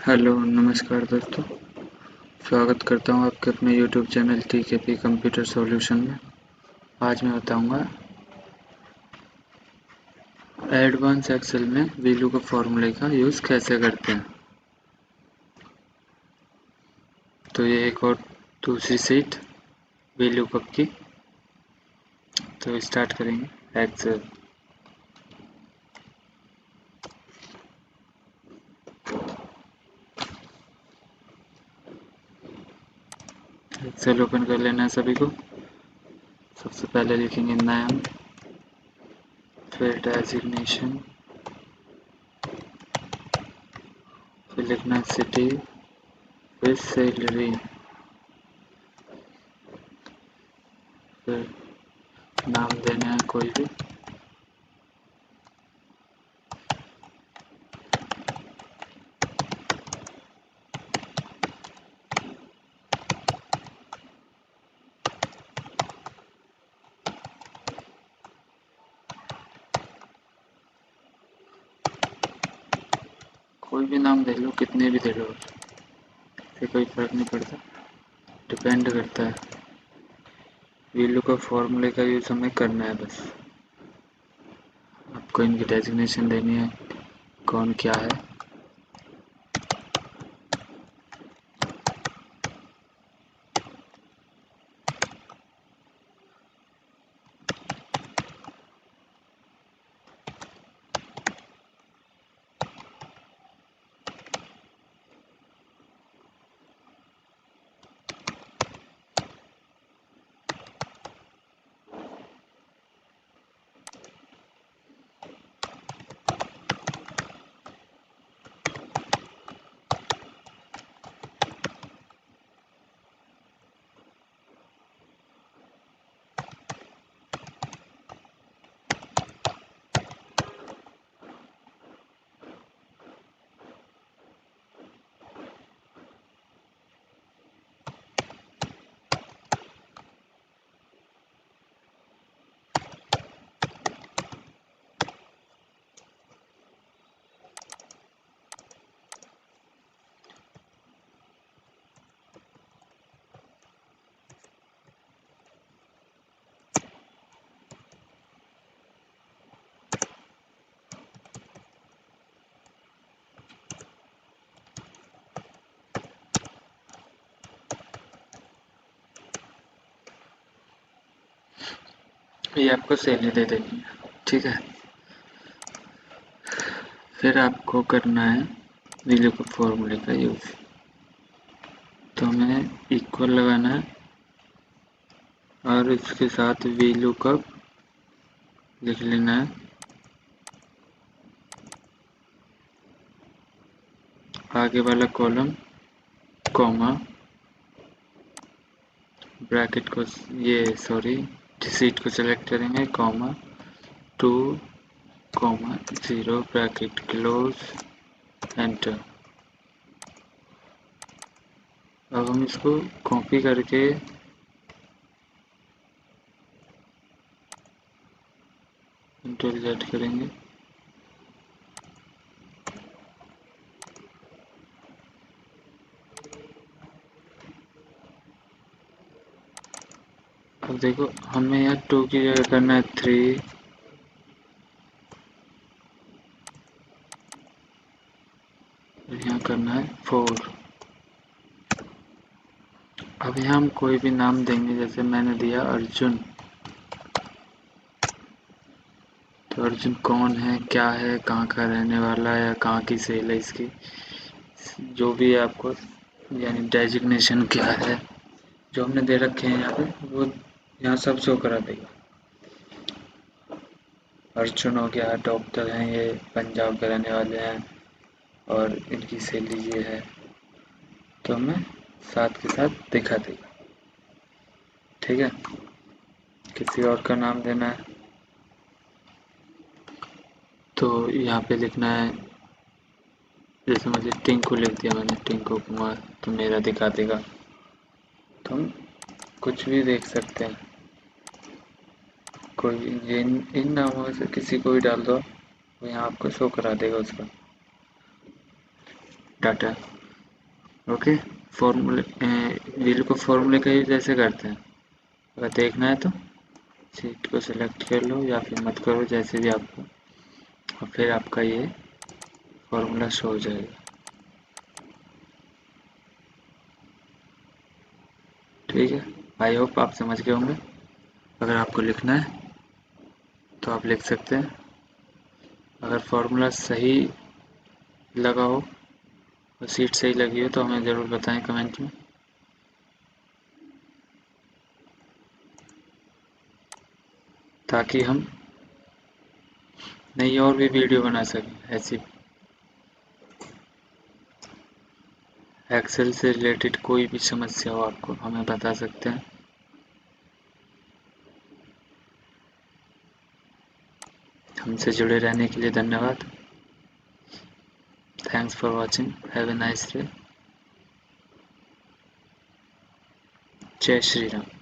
Hello, नमस्कार दोस्तों। स्वागत करता हूँ आपके अपने यूट्यूब चैनल टीकेपी कंप्यूटर सॉल्यूशन में। आज मैं बताऊँगा एडवांस एक्सेल में वैल्यू के फॉर्मूले का यूज़ कैसे करते हैं। तो ये एक और दूसरी सीट वैल्यू कप की। तो स्टार्ट करेंगे एक्सेल। एक्सेल ओपन कर लेना है सभी को। सबसे पहले लिखेंगे नाम, फिर डेजिग्नेशन, फिर लिखना है सिटी, फिर सैलरी, फिर नाम देना है कोई भी। कोई भी नाम दे लो, कितने भी दे लो, इससे कोई फर्क नहीं पड़ता। डिपेंड करता है वैल्यू का फॉर्मूले का यूज़ हमें करना है बस। आपको इनकी डेजिग्नेशन देनी है, कौन क्या है। ये आपको सैलरी दे देनी है, ठीक है। फिर आपको करना है वैल्यू के फॉर्मूले का यूज़। तो हमें इक्वल लगाना है और इसके साथ वैल्यू कप लिख लेना है। आगे वाला कॉलम कॉमा, ब्रैकेट को सीट को सेलेक्ट करेंगे, comma 2 comma 0 bracket close, enter. अब हम इसको कॉपी करके कंट्रोल Z करेंगे। अब देखो, हमें यहाँ 2 की जगह करना है 3, और यहाँ करना है 4। अब यहाँ हम कोई भी नाम देंगे, जैसे मैंने दिया अर्जुन। तो अर्जुन कौन है, क्या है, कहाँ का रहने वाला है, या कहाँ की सेल है इसकी, जो भी है आपको, यानी डेजिग्नेशन क्या है जो हमने दे रखे हैं यहाँ पे, वो यहाँ सब शो करा देगा। अर्जुन हो गया, डॉक्टर हैं ये, पंजाब के रहने वाले हैं, और इनकी सैलरी ये है। तो हमें साथ के साथ दिखा देगा, ठीक है। किसी और का नाम देना है तो यहाँ पे लिखना है, जैसे मुझे टिंकू लिख दिया मैंने, टिंकू कुमार, तो मेरा दिखा देगा। तो हम कुछ भी देख सकते हैं, कोई ये इन नामों में से किसी को भी डाल दो, वो यहाँ आपको शो करा देगा उसका डाटा। ओके। फॉर्मूले व्हील को फॉर्मूले का यूज ऐसे करते हैं। अगर देखना है तो शीट को सिलेक्ट कर लो या फिर मत करो, जैसे भी आपको, और फिर आपका ये फॉर्मूला शो हो जाएगा। ठीक है, आई होप आप समझ गए होंगे। अगर आपको लिखना है तो आप लिख सकते हैं। अगर फॉर्मूला सही लगा हो और सीट सही लगी हो तो हमें ज़रूर बताएं कमेंट में। ताकि हम नई और भी वीडियो बना सकें ऐसी। एक्सेल से रिलेटेड कोई भी समस्या हो आपको हमें बता सकते हैं। हमसे जुड़े रहने के लिए धन्यवाद। Thanks for watching, have a nice day. जय श्री राम।